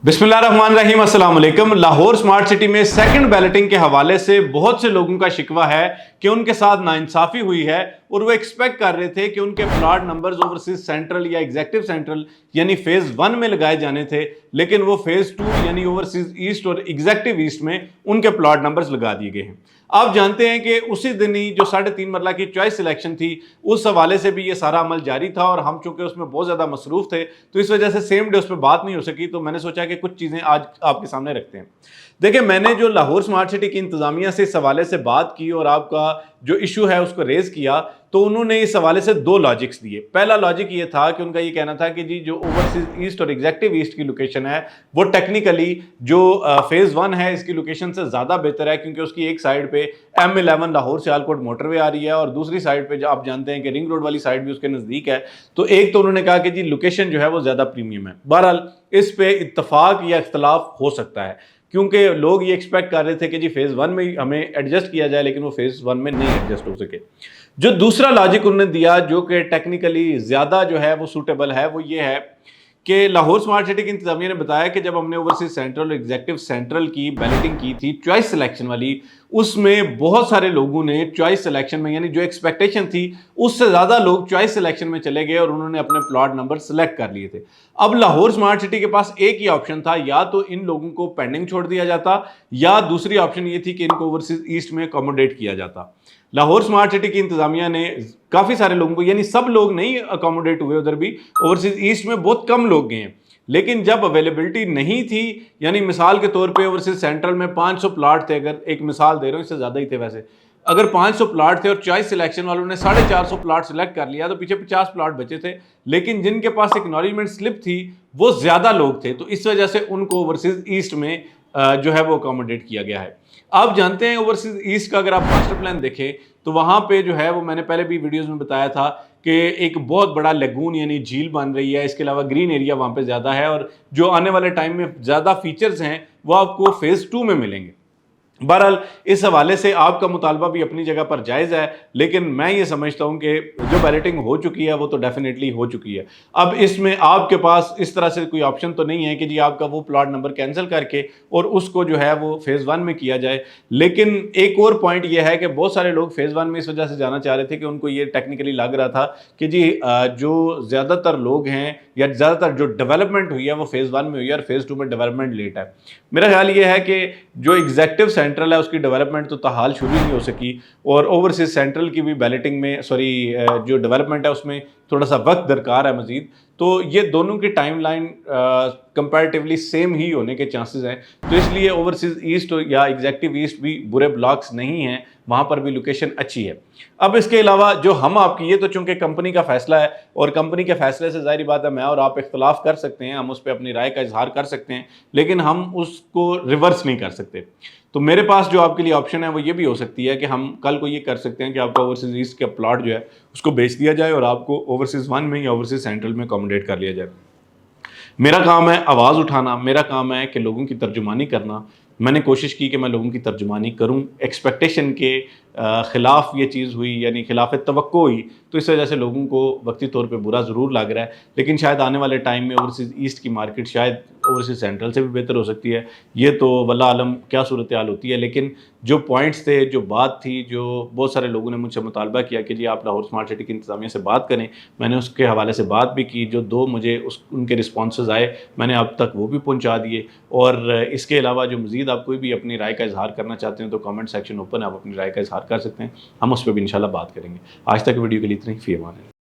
बिस्मिल्लाहिर्रहमानिर्रहीम, अस्सलाम वालेकुम। लाहौर स्मार्ट सिटी में सेकंड बैलेटिंग के हवाले से बहुत से लोगों का शिकवा है कि उनके साथ नाइंसाफ़ी हुई है और वो एक्सपेक्ट कर रहे थे कि उनके प्लॉट नंबर्स ओवरसीज सेंट्रल या एग्जेक्टिव सेंट्रल यानी फेज़ 1 में लगाए जाने थे, लेकिन वो फेज़ 2 यानी ओवरसीज ईस्ट और एग्जेक्टिव ईस्ट में उनके प्लॉट नंबर्स लगा दिए गए हैं। आप जानते हैं कि उसी दिन ही जो 3.5 मरला की चॉइस सिलेक्शन थी, उस हवाले से भी ये सारा अमल जारी था और हम चूंकि उसमें बहुत ज़्यादा मसरूफ़ थे तो इस वजह से सेम डे उस पर बात नहीं हो सकी। तो मैंने सोचा कि कुछ चीज़ें आज आपके सामने रखते हैं। देखिए, मैंने जो लाहौर स्मार्ट सिटी की इंतज़ामिया से इस हवाले से बात की और आपका जो इशू है उसको रेज़ किया, तो उन्होंने इस हवाले से 2 लॉजिक्स दिए। पहला लॉजिक ये था कि उनका ये कहना था कि जी जो ओवरसीज ईस्ट और एग्जेक्टिव ईस्ट की लोकेशन है वो टेक्निकली जो फेज़ 1 है इसकी लोकेशन से ज़्यादा बेहतर है, क्योंकि उसकी एक साइड पे M11 लाहौर सियालकोट मोटरवे आ रही है और दूसरी साइड पे जो आप जानते हैं कि रिंग रोड वाली साइड भी उसके नज़दीक है। तो एक तो उन्होंने कहा कि जी लोकेशन जो है वो ज़्यादा प्रीमियम है। बहरहाल इस पे इत्तफाक या इख्तलाफ हो सकता है, क्योंकि लोग ये एक्सपेक्ट कर रहे थे कि जी फेज़ 1 में ही हमें एडजस्ट किया जाए, लेकिन वो फेज़ 1 में नहीं एडजस्ट हो सके। जो दूसरा लॉजिक उन्होंने दिया जो कि टेक्निकली ज़्यादा जो है वो सूटेबल है, वो ये है कि लाहौर स्मार्ट सिटी की इंतजामिया ने बताया कि जब हमने ओवरसीज सेंट्रल और एग्जेक्टिव सेंट्रल की बैलेटिंग की थी चॉइस सिलेक्शन वाली, उसमें बहुत सारे लोगों ने चॉइस सिलेक्शन में यानी जो एक्सपेक्टेशन थी उससे ज़्यादा लोग चॉइस सिलेक्शन में चले गए और उन्होंने अपने प्लॉट नंबर सेलेक्ट कर लिए थे। अब लाहौर स्मार्ट सिटी के पास एक ही ऑप्शन था, या तो इन लोगों को पेंडिंग छोड़ दिया जाता या दूसरी ऑप्शन ये थी कि इनको ओवरसीज ईस्ट में अकोमोडेट किया जाता। लाहौर स्मार्ट सिटी की इंतजामिया ने काफ़ी सारे लोगों को, यानी सब लोग नहीं अकोमोडेट हुए, उधर भी ओवरसीज ईस्ट में बहुत कम लोग गए हैं, लेकिन जब अवेलेबिलिटी नहीं थी, यानी मिसाल के तौर पे ओवरसीज सेंट्रल में 500 प्लाट थे, अगर एक मिसाल दे रहा हूँ, इससे ज़्यादा ही थे वैसे, अगर 500 प्लाट थे और चॉइस सिलेक्शन वालों ने 450 प्लाट सिलेक्ट कर लिया तो पीछे 50 प्लाट बचे थे, लेकिन जिनके पास एक्नॉलेजमेंट स्लिप थी वो ज़्यादा लोग थे, तो इस वजह से उनको ओवरसीज ईस्ट में जो है वो अकोमोडेट किया गया है। आप जानते हैं ओवरसीज ईस्ट का अगर आप मास्टर प्लान देखें तो वहाँ पे जो है वो मैंने पहले भी वीडियोस में बताया था कि एक बहुत बड़ा लेगून यानी झील बन रही है। इसके अलावा ग्रीन एरिया वहाँ पे ज़्यादा है और जो आने वाले टाइम में ज़्यादा फीचर्स हैं वो आपको फेज़ 2 में मिलेंगे। बहरहाल इस हवाले से आपका मुतालबा भी अपनी जगह पर जायज़ है, लेकिन मैं ये समझता हूँ कि जो बैलेटिंग हो चुकी है वो तो डेफिनेटली हो चुकी है। अब इसमें आपके पास इस तरह से कोई ऑप्शन तो नहीं है कि जी आपका वो प्लॉट नंबर कैंसिल करके और उसको जो है वो फेज़ 1 में किया जाए। लेकिन एक और पॉइंट ये है कि बहुत सारे लोग फेज़ 1 में इस वजह से जाना चाह रहे थे कि उनको ये टेक्निकली लग रहा था कि जी जो ज़्यादातर लोग हैं या ज़्यादातर जो डेवलपमेंट हुई है वो फेज़ 1 में हुई है और फेज़ 2 में डेवलपमेंट लेट है। मेरा ख्याल ये है कि जो एग्जेक्टिव सेंट्रल है उसकी डेवलपमेंट तो ताहाल शुरू नहीं हो सकी और ओवरसीज सेंट्रल की भी बैलेटिंग में जो डेवलपमेंट है उसमें थोड़ा सा वक्त दरकार है मजीद। तो ये दोनों की टाइमलाइन कंपैरेटिवली सेम ही होने के चांसेस हैं, तो इसलिए ओवरसीज ईस्ट या एग्जेक्टिव ईस्ट भी बुरे ब्लॉक्स नहीं हैं, वहाँ पर भी लोकेशन अच्छी है। अब इसके अलावा जो हम आपकी, ये तो चूंकि कंपनी का फैसला है और कंपनी के फैसले से ज़ाहिर बात है मैं और आप इख्तलाफ कर सकते हैं, हम उस पर अपनी राय का इजहार कर सकते हैं, लेकिन हम उसको रिवर्स नहीं कर सकते। तो मेरे पास जो आपके लिए ऑप्शन है वो ये भी हो सकती है कि हम कल को ये कर सकते हैं कि आपका ओवरसीज ईस्ट का प्लॉट जो है उसको बेच दिया जाए और आपको ओवरसीज 1 में या ओवरसीज सेंट्रल में अकोमोडेट कर लिया जाए। मेरा काम है आवाज़ उठाना, मेरा काम है कि लोगों की तर्जुमानी करना। मैंने कोशिश की कि मैं लोगों की तर्जुमानी करूं। एक्सपेक्टेशन के ख़िलाफ़ ये चीज़ हुई, यानी खिलाफ तवक्को हुई, तो इस वजह से लोगों को वक्ती तौर पे बुरा ज़रूर लग रहा है, लेकिन शायद आने वाले टाइम में ओवरसीज़ ईस्ट की मार्केट शायद ओवरसीज़ सेंट्रल से भी बेहतर हो सकती है। ये तो वल्लाह आलम क्या सूरत हाल होती है, लेकिन जो पॉइंट्स थे, जो बात थी, जो बहुत सारे लोगों ने मुझसे मुतालबा किया कि जी आप लाहौर स्मार्ट सिटी की इंतज़ामिया से बात करें, मैंने उसके हवाले से बात भी की। जो 2 मुझे उनके रिस्पॉन्सेज आए मैंने अब तक वो भी पहुँचा दिए। और इसके अलावा जो मज़ीद आप कोई भी अपनी राय का इज़हार करना चाहते हैं तो कमेंट सेक्शन ओपन है, आप अपनी राय का इज़हार कर सकते हैं, हम उस पर भी इंशाल्लाह बात करेंगे। आज तक वीडियो के लिए इतना ही। फ़ी अमान अल्लाह।